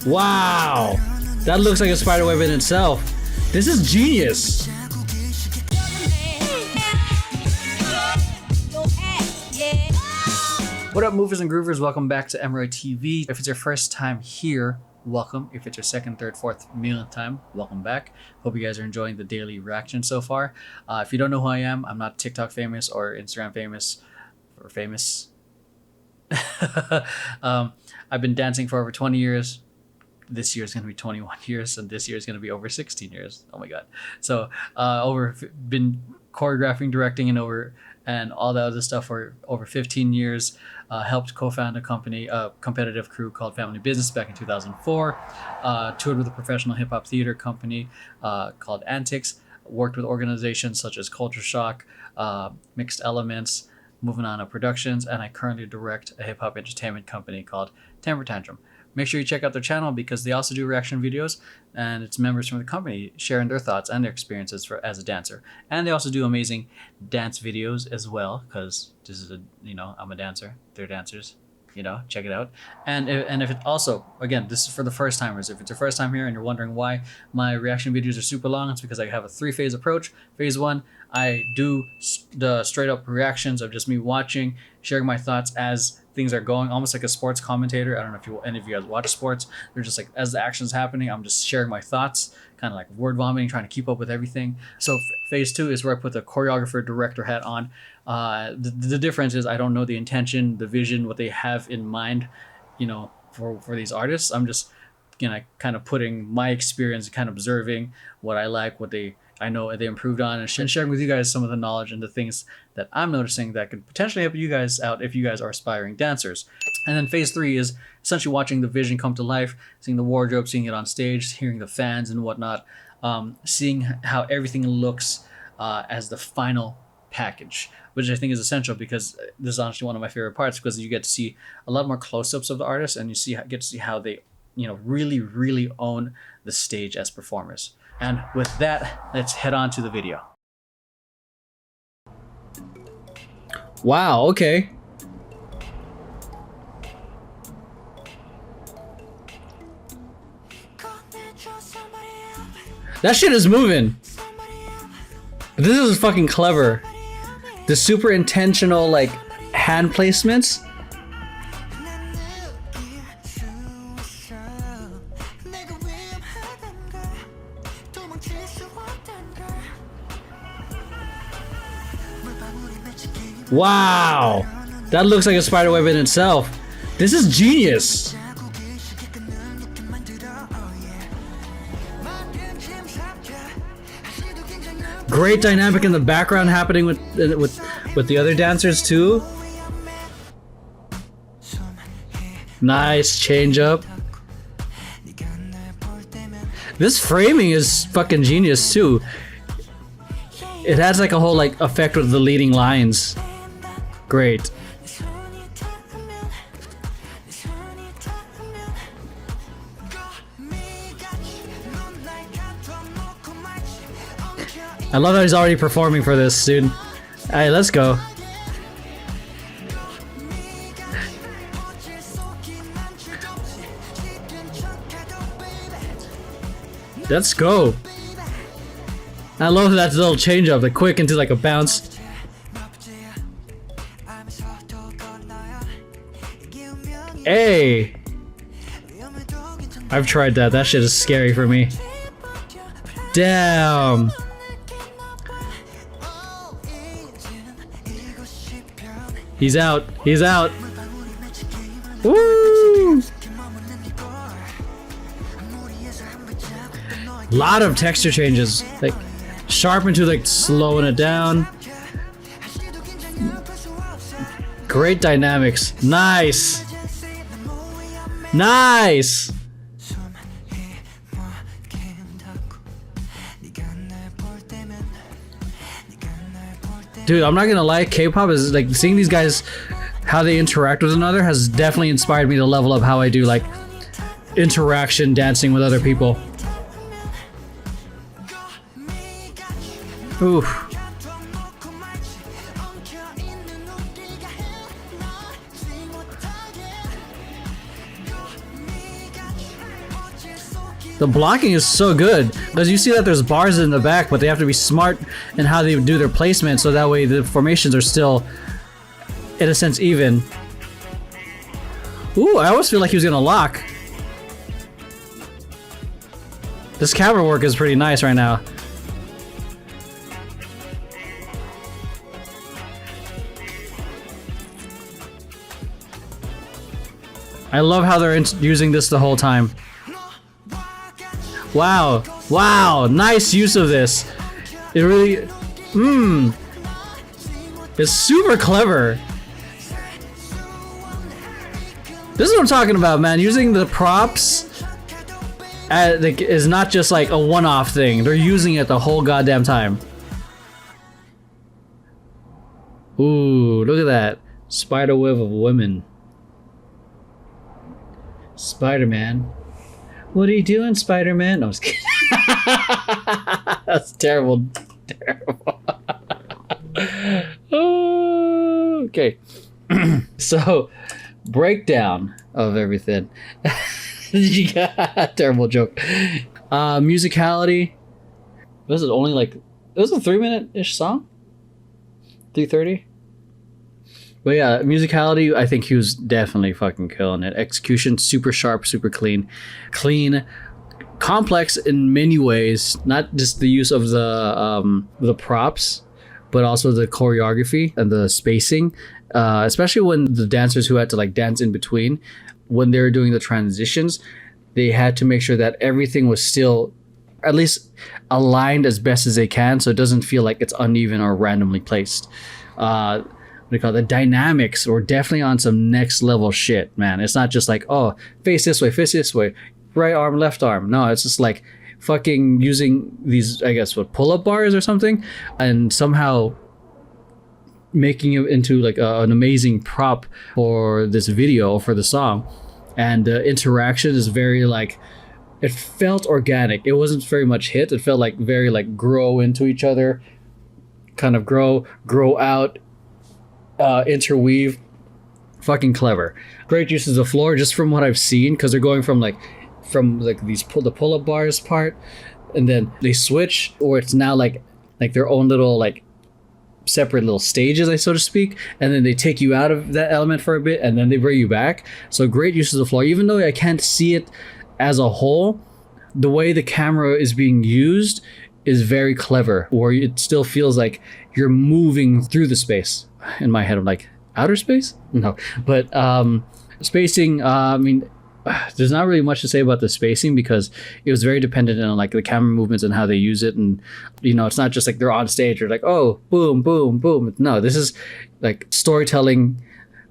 Wow, that looks like a spider web in itself. This is genius. What up, movers and groovers? Welcome back to Emeroy TV. If it's your first time here, welcome. If it's your second, third, fourth, millionth time, welcome back. Hope you guys are enjoying the daily reaction so far. If you don't know who I am, I'm not TikTok famous or Instagram famous or famous. I've been dancing for over 20 years. This year is going to be 21 years, and this year is going to be over 16 years. Oh my god. So been choreographing, directing, and all that other stuff for over 15 years. Helped co-found a company, a competitive crew called Family Business back in 2004. Toured with a professional hip-hop theater company called Antics. Worked with organizations such as Culture Shock, Mixed Elements, Moving On Up Productions, and I currently direct a hip-hop entertainment company called Temper Tantrum. Make sure you check out their channel because they also do reaction videos, and it's members from the company sharing their thoughts and their experiences as a dancer. And they also do amazing dance videos as well, because this is I'm a dancer. They're dancers, check it out. And if it also, again, this is for the first timers. If it's your first time here and you're wondering why my reaction videos are super long, it's because I have a 3-phase approach. Phase 1, I do the straight up reactions of just me watching, sharing my thoughts as things are going, almost like a sports commentator. I don't know if any of you guys watch sports. They're just like, as the action's happening, I'm just sharing my thoughts, kind of like word vomiting, trying to keep up with everything. So phase 2 is where I put the choreographer director hat on. The difference is I don't know the intention, the vision, what they have in mind, for these artists. I'm just, kind of putting my experience, kind of observing what I like, what I know they improved on, and sharing with you guys some of the knowledge and the things that I'm noticing that could potentially help you guys out if you guys are aspiring dancers. And then phase 3 is essentially watching the vision come to life, seeing the wardrobe, seeing it on stage, hearing the fans and whatnot, seeing how everything looks as the final package, which I think is essential because this is honestly one of my favorite parts, because you get to see a lot more close-ups of the artists, and get to see how they really, really own the stage as performers. And with that, let's head on to the video. Wow, okay. That shit is moving. This is fucking clever. The super intentional, hand placements. Wow, that looks like a spider web in itself. This is genius. Great dynamic in the background happening with the other dancers too. Nice change up. This framing is fucking genius too. It has a whole effect with the leading lines. Great. I love that he's already performing for this, dude. Alright, let's go. Let's go. I love that little change up, quick into a bounce. Hey! I've tried that. That shit is scary for me. Damn! He's out. He's out. Woo! Lot of texture changes. Sharp into slowing it down. Great dynamics. Nice. Nice. Dude, I'm not gonna lie, K-pop is seeing these guys, how they interact with one another has definitely inspired me to level up how I do interaction dancing with other people. Oof. The blocking is so good because you see that there's bars in the back, but they have to be smart in how they do their placement, so that way the formations are still, in a sense, even. Ooh, I always feel like he was gonna lock. This camera work is pretty nice right now. I love how they're using this the whole time. Wow, wow, nice use of this. It really, it's super clever. This is what I'm talking about, man. Using the props is not just like a one-off thing. They're using it the whole goddamn time. Ooh, look at that. Spider web of women. Spider-Man. What are you doing, Spider-Man? No, I'm just kidding. That's terrible. Terrible. Okay. So, breakdown of everything. You got terrible joke. Musicality. Was it only like, it was a 3-minute-ish song? 3:30? But yeah, musicality, I think he was definitely fucking killing it. Execution, super sharp, super clean. Clean, complex in many ways. Not just the use of the props, but also the choreography and the spacing. Especially when the dancers who had to like dance in between, when they were doing the transitions, they had to make sure that everything was still at least aligned as best as they can, so it doesn't feel like it's uneven or randomly placed. We call it, the dynamics were definitely on some next level shit, man. It's not just like, oh, face this way, right arm, left arm. No, it's just like fucking using these, I guess, what, pull-up bars or something, and somehow making it into like an amazing prop for this video, for the song. And the interaction is very like, it felt organic. It wasn't very much hit. It felt like very like grow into each other, kind of grow out, interweave. Fucking clever. Great uses of floor, just from what I've seen, because they're going from these the pull-up bars part, and then they switch, or it's now like their own little like separate little stages, so to speak, and then they take you out of that element for a bit and then they bring you back. So great uses of floor. Even though I can't see it as a whole, the way the camera is being used is very clever, where it still feels like you're moving through the space. In my head, I'm like, outer space? No. But spacing, I mean, there's not really much to say about the spacing, because it was very dependent on like the camera movements and how they use it. And, you know, it's not just like they're on stage or like, oh, boom, boom, boom. No, this is like storytelling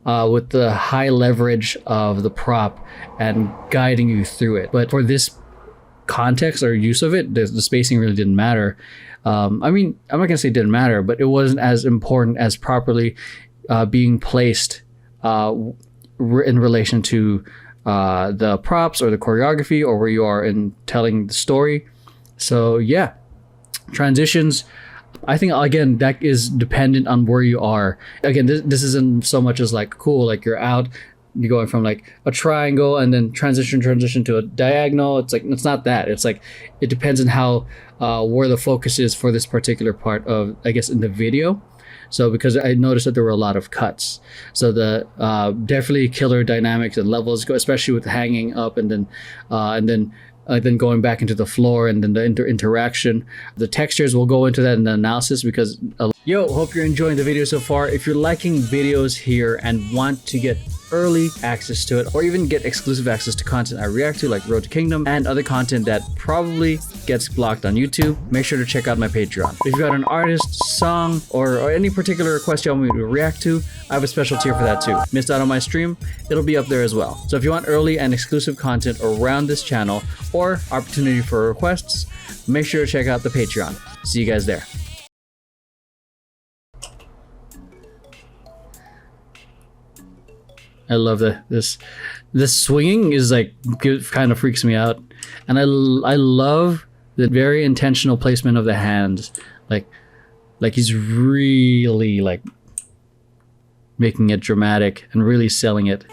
with the high leverage of the prop and guiding you through it. But for this context or use of it, the spacing really didn't matter. I mean, I'm not gonna say it didn't matter, but it wasn't as important as properly being placed in relation to the props or the choreography, or where you are in telling the story. So yeah, transitions, I think, again, that is dependent on where you are. Again, this isn't so much as like, cool, like you're out, you're going from like a triangle and then transition to a diagonal. It's like, it's not that. It's like, it depends on how where the focus is for this particular part of, I guess, in the video. So because I noticed that there were a lot of cuts, so the definitely killer dynamics and levels, especially with hanging up and then going back into the floor, and then the interaction. The textures, will go into that in the analysis, because yo, hope you're enjoying the video so far. If you're liking videos here and want to get early access to it, or even get exclusive access to content I react to, like Road to Kingdom and other content that probably gets blocked on YouTube, make sure to check out my Patreon. If you've got an artist, song, or any particular request you want me to react to, I have a special tier for that too. Missed out on my stream? It'll be up there as well. So if you want early and exclusive content around this channel, or opportunity for requests, make sure to check out the Patreon. See you guys there. I love that this swinging is like, kind of freaks me out, and I love the very intentional placement of the hands, like he's really like making it dramatic and really selling it.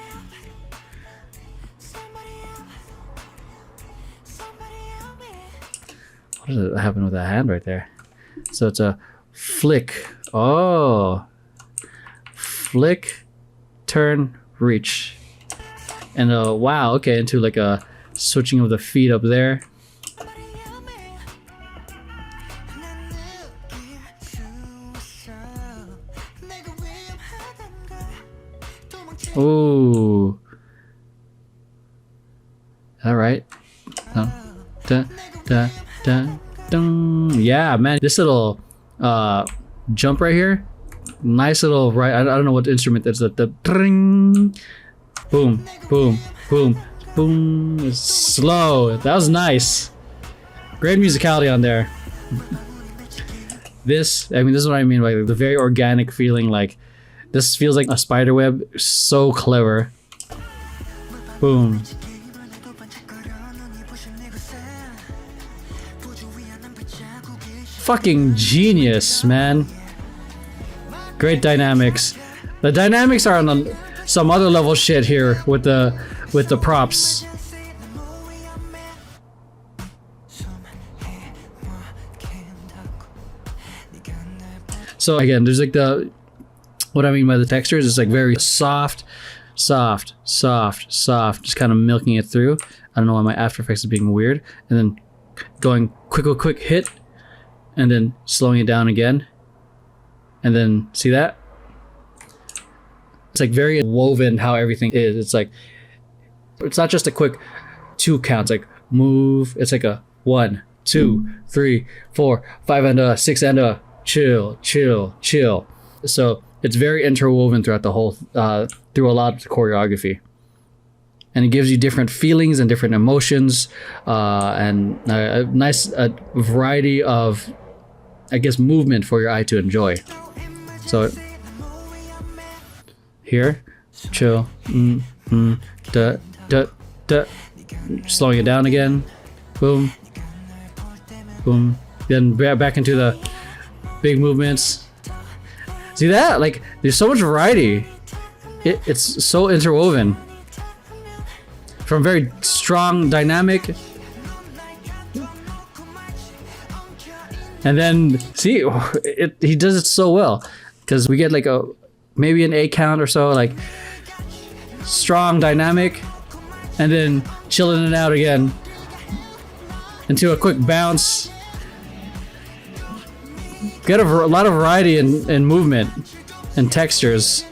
What did happen with that hand right there? So it's a flick. Oh, flick, turn, reach, and wow. Okay, into like a switching of the feet up there. Ooh. All right. Yeah, man. This little jump right here. Nice little right. I don't know what instrument that's. The boom, boom, boom, boom. It's slow. That was nice. Great musicality on there. This is what I mean by the very organic feeling. Like, this feels like a spider web. So clever. Boom. Fucking genius, man. Great dynamics. The dynamics are on some other level shit here with the props. So again, there's like what I mean by the textures is like very soft, soft, soft, soft, just kind of milking it through. I don't know why my After Effects is being weird. And then going quick hit, and then slowing it down again. And then, see that? It's like very woven how everything is. It's like, it's not just a quick 2 counts, like move. It's like a 1, 2, 3, 4, 5 and 6 and chill, chill, chill. So it's very interwoven throughout the whole, through a lot of the choreography. And it gives you different feelings and different emotions, and a nice variety of, I guess, movement for your eye to enjoy. So here, chill, da, da, da, slowing it down again, boom, boom, then back into the big movements. See that? Like, there's so much variety. It's so interwoven. From very strong, dynamic, and then see, he does it so well, because we get like maybe an 8 count or so, like strong, dynamic, and then chilling it out again into a quick bounce. Get a lot of variety in movement and textures.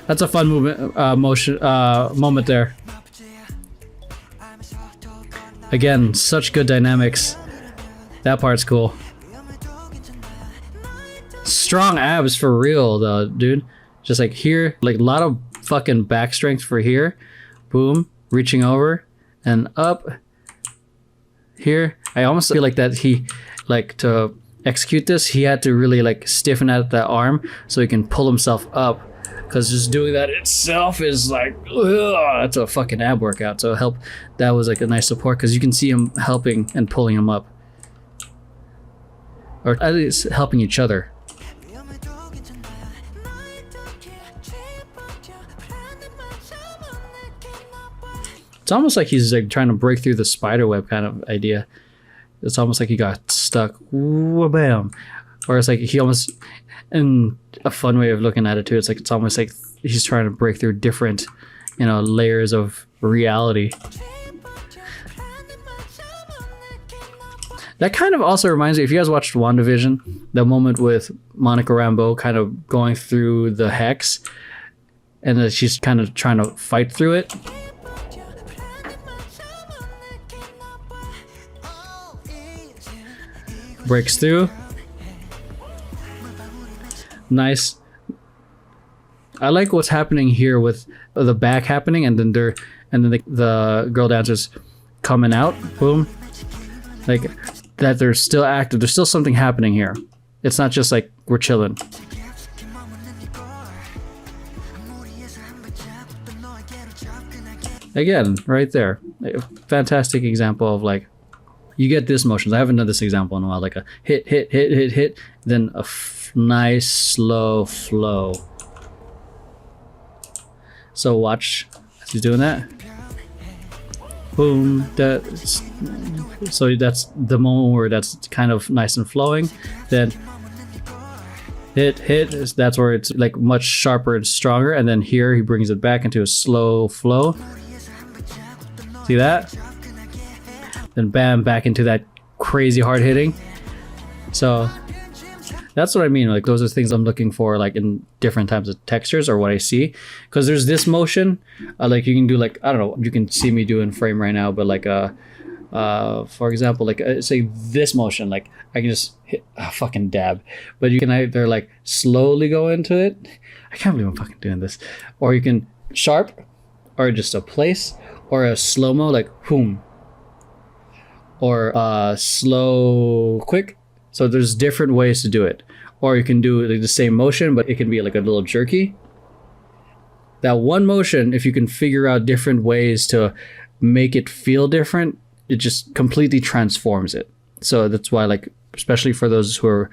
That's a fun movement, moment there. Again, such good dynamics. That part's cool. Strong abs for real, though, dude. Just like here, like a lot of fucking back strength for here. Boom, reaching over and up. Here, I almost feel like that to execute this, he had to really like stiffen out that arm so he can pull himself up. Because just doing that itself is like, ugh, that's a fucking ab workout. So that was like a nice support, because you can see him helping and pulling him up. Or at least helping each other. It's almost like he's like trying to break through the spider web kind of idea. It's almost like he got stuck. Ooh, bam. Or it's like he almost, and a fun way of looking at it too, it's almost like he's trying to break through different, layers of reality. That kind of also reminds me, if you guys watched WandaVision, the moment with Monica Rambeau kind of going through the hex, and then she's kind of trying to fight through it. Breaks through. Nice. I like what's happening here with the back happening, and then the girl dancers coming out. Boom. Like that, they're still active. There's still something happening here. It's not just like we're chilling. Again, right there. A fantastic example of like, you get this motions. I haven't done this example in a while. Like a hit, hit, hit, hit, hit, then a nice slow flow. So watch as he's doing that. boom. So that's the moment where that's kind of nice and flowing. Then hit, that's where it's like much sharper and stronger. And then here he brings it back into a slow flow. See that? Then bam, back into that crazy hard hitting. So that's what I mean. Like those are things I'm looking for, like in different types of textures or what I see. Because there's this motion, like you can do like, I don't know, you can see me doing frame right now, but like for example, like say this motion, like I can just hit a fucking dab, but you can either like slowly go into it. I can't believe I'm fucking doing this. Or you can sharp, or just a place, or a slow-mo, like boom, or slow quick. So there's different ways to do it. Or you can do like the same motion, but it can be like a little jerky. That one motion, if you can figure out different ways to make it feel different, it just completely transforms it. So that's why, like, especially for those who are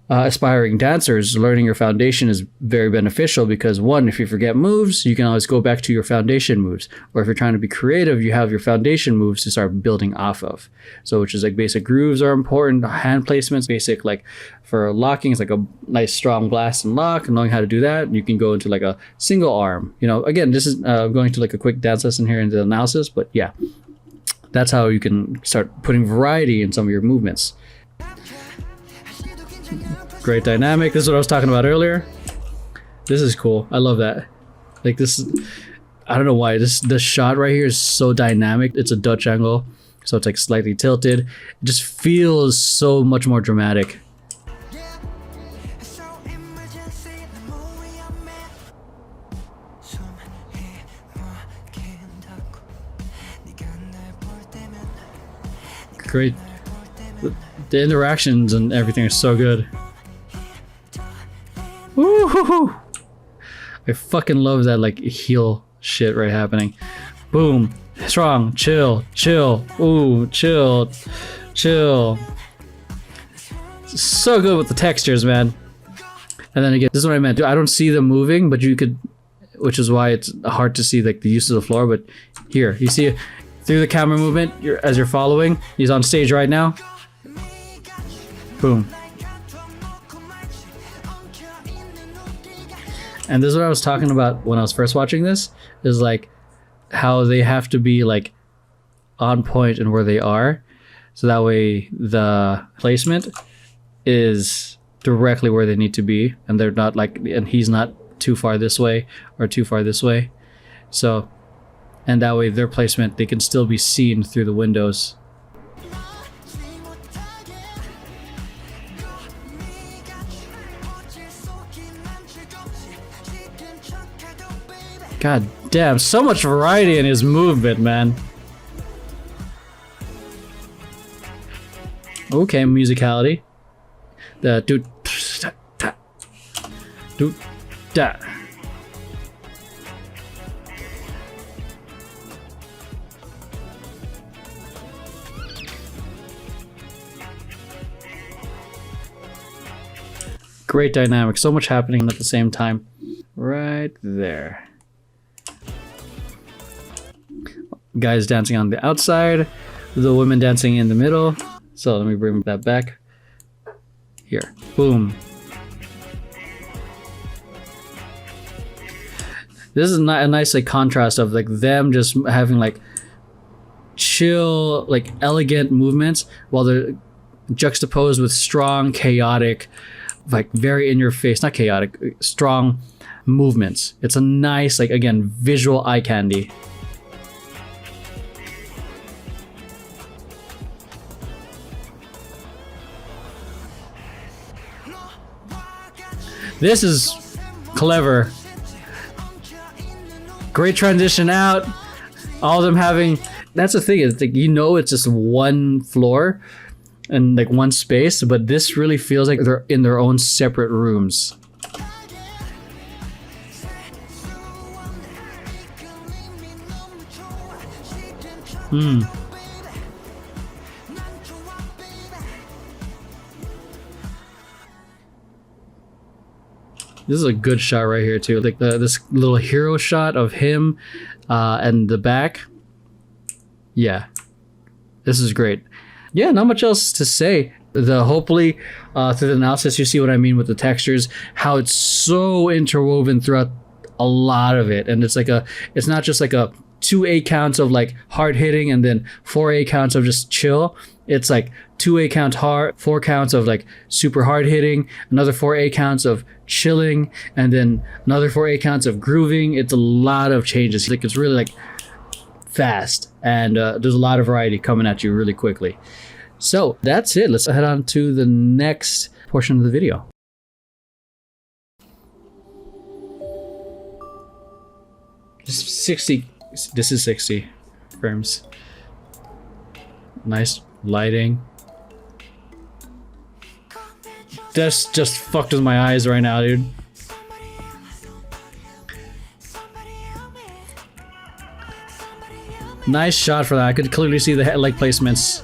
aspiring dancers, learning your foundation is very beneficial because one, if you forget moves, you can always go back to your foundation moves. Or if you're trying to be creative, you have your foundation moves to start building off of. So which is like basic grooves are important, hand placements, basic like for locking, it's like a nice strong blast and lock, and knowing how to do that, you can go into like a single arm. You know, again, this is going to like a quick dance lesson here into the analysis, but yeah, that's how you can start putting variety in some of your movements. Great dynamic. This is what I was talking about earlier. This is cool. I love that. Like this, I don't know why this shot right here is so dynamic. It's a Dutch angle, so it's like slightly tilted. It just feels so much more dramatic. Great. The interactions and everything are so good. Woo-hoo-hoo. I fucking love that like heel shit right happening. Boom. Strong. Chill. Chill. Ooh. Chill. Chill. So good with the textures, man. And then again, this is what I meant. I don't see them moving, but you could, which is why it's hard to see like the use of the floor. But here, you see it through the camera movement as you're following. He's on stage right now. Boom. And this is what I was talking about when I was first watching this, is like how they have to be like on point in where they are. So that way the placement is directly where they need to be, and they're not like, and he's not too far this way or too far this way. So, and that way their placement, they can still be seen through the windows. God damn, so much variety in his movement, man. Okay, musicality. The do da. Great dynamic, so much happening at the same time. Right there. Guys dancing on the outside, the women dancing in the middle. So let me bring that back. Here, boom. This is not a nice like contrast of like them just having like chill, like elegant movements while they're juxtaposed with strong, chaotic, like very in your face, not chaotic, strong movements. It's a nice, like again, visual eye candy. This is clever. Great transition out. All of them having, that's the thing, is like, you know, it's just one floor and like one space, but this really feels like they're in their own separate rooms. This is a good shot right here too. Like this little hero shot of him and the back. Yeah, this is great. Yeah, not much else to say. Hopefully through the analysis you see what I mean with the textures, how it's so interwoven throughout a lot of it, and it's not just like a 2 8 counts of like hard hitting and then 4 8 counts of just chill. It's like 2 8 counts hard, 4 counts of like super hard hitting, another 4 8 counts of chilling, and then another 4 8 counts of grooving. It's a lot of changes. Like it's really like fast, and there's a lot of variety coming at you really quickly. So that's it. Let's head on to the next portion of the video. Just 60. This is 60 frames. Nice lighting. That's just fucked with my eyes right now, dude. Nice shot for that. I could clearly see the leg placements.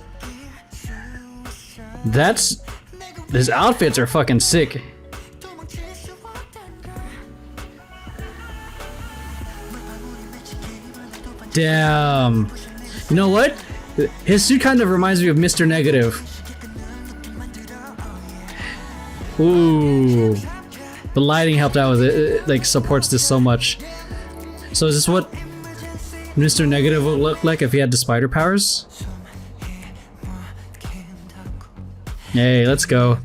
His outfits are fucking sick. Damn. You know what? His suit kind of reminds me of Mr. Negative. Ooh. The lighting helped out with it. It like supports this so much. So is this what Mr. Negative would look like if he had the spider powers? Hey, let's go.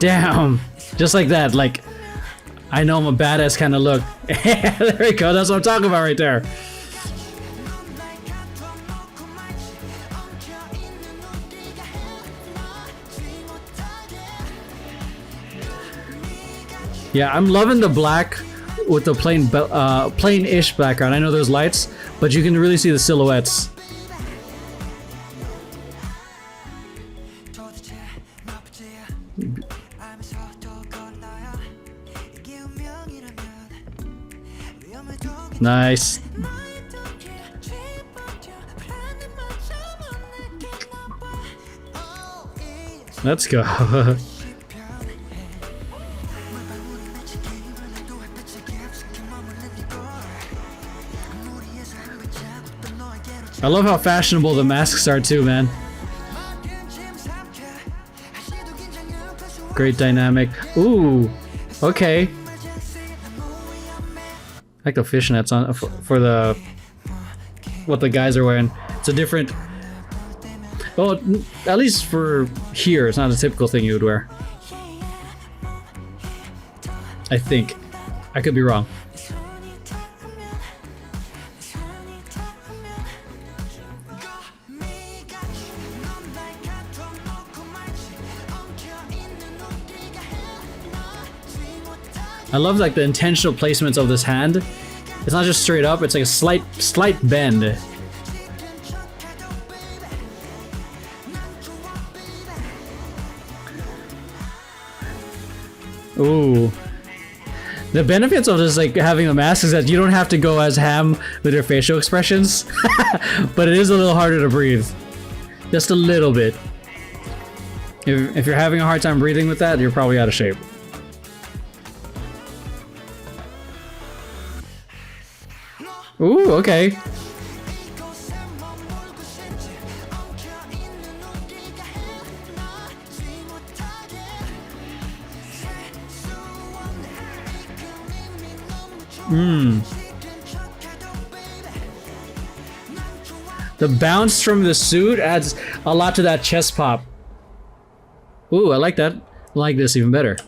Damn, just like that, like, I know I'm a badass kind of look. There we go, that's what I'm talking about right there. Yeah, I'm loving the black with the plain-ish background. I know there's lights, but you can really see the silhouettes. Nice. Let's go. I love how fashionable the masks are too, man. Great dynamic. Ooh, okay. I like the fishnets on for the what the guys are wearing. It's a different. Well, at least for here, it's not a typical thing you would wear. I think. I could be wrong. I love like the intentional placements of this hand. It's not just straight up, it's like a slight bend. Ooh. The benefits of this, like having the mask, is that you don't have to go as ham with your facial expressions, but it is a little harder to breathe. Just a little bit. If you're having a hard time breathing with that, you're probably out of shape. Ooh, okay. The bounce from the suit adds a lot to that chest pop. Ooh, I like that. I like this even better.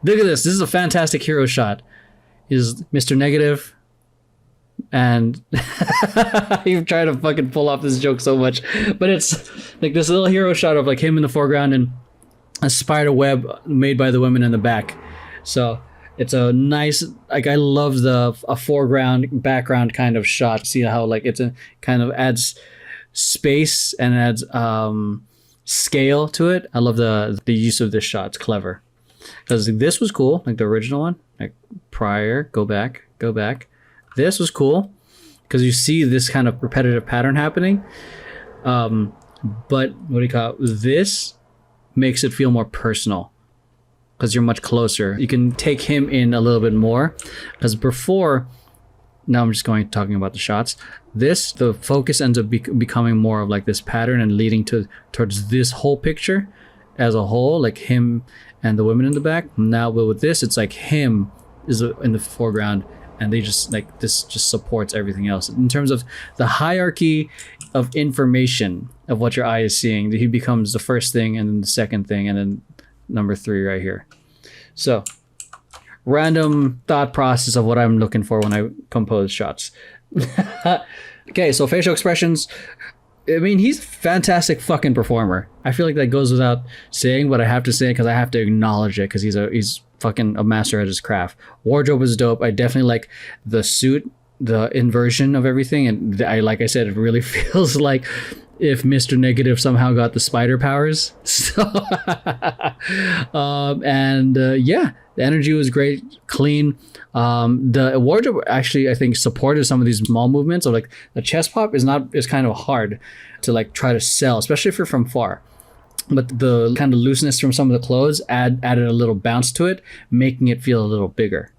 Look at this. This is a fantastic hero shot. Is Mr. Negative. And you've tried to fucking pull off this joke so much, but it's like this little hero shot of like him in the foreground and a spider web made by the women in the back. So it's a nice, like, I love a foreground background kind of shot. See how like it's a kind of adds space and adds scale to it. I love the use of this shot. It's clever because this was cool, like the original one, like prior. Go back. This was cool because you see this kind of repetitive pattern happening. But what do you call it? This makes it feel more personal because you're much closer. You can take him in a little bit more, because before, now I'm just talking about the shots. The focus ends up becoming more of like this pattern and leading towards this whole picture as a whole, like him and the women in the back. Now, but with this, it's like him is in the foreground, and they just like this just supports everything else in terms of the hierarchy of information of what your eye is seeing. He becomes the first thing, and then the second thing, and then number 3 right here. So random thought process of what I'm looking for when I compose shots. Okay, so facial expressions. I mean, he's a fantastic fucking performer. I feel like that goes without saying, but I have to say it because I have to acknowledge it, because he's fucking a master at his craft. Wardrobe is dope. I definitely like the suit, the inversion of everything, and like I said, it really feels like if Mr. Negative somehow got the spider powers. So, yeah, the energy was great, clean. The wardrobe actually, I think, supported some of these small movements. So like the chest pop is kind of hard to like try to sell, especially if you're from far. But the kind of looseness from some of the clothes added a little bounce to it, making it feel a little bigger.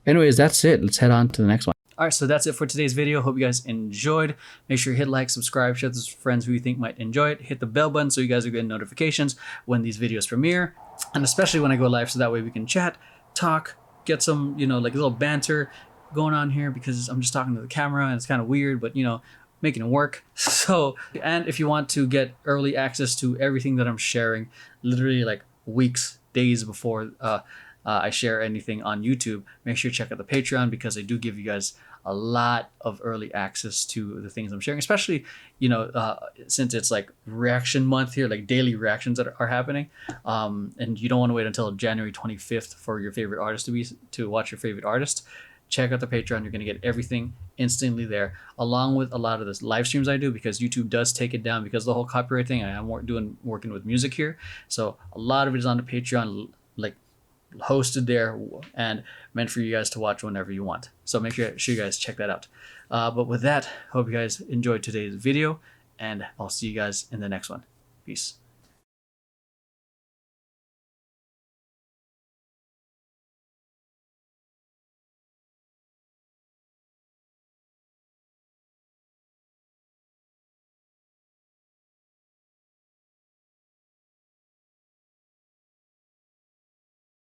Anyways, that's it. Let's head on to the next one. All right, so that's it for today's video. Hope you guys enjoyed. Make sure you hit like, subscribe, share this with friends who you think might enjoy it. Hit the bell button so you guys are getting notifications when these videos premiere, and especially when I go live, so that way we can chat, talk, get some, like a little banter going on here, because I'm just talking to the camera and it's kind of weird, but making it work. So, and if you want to get early access to everything that I'm sharing, literally like weeks, days before I share anything on YouTube, make sure you check out the Patreon, because I do give you guys a lot of early access to the things I'm sharing, especially, since it's like reaction month here, like daily reactions that are happening. And you don't want to wait until January 25th for your favorite artist to watch your favorite artist. Check out the Patreon. You're going to get everything instantly there, along with a lot of the live streams I do, because YouTube does take it down because of the whole copyright thing. I am working with music here. So a lot of it is on the Patreon, like hosted there and meant for you guys to watch whenever you want. So make sure you guys check that out. But with that, hope you guys enjoyed today's video, and I'll see you guys in the next one. Peace.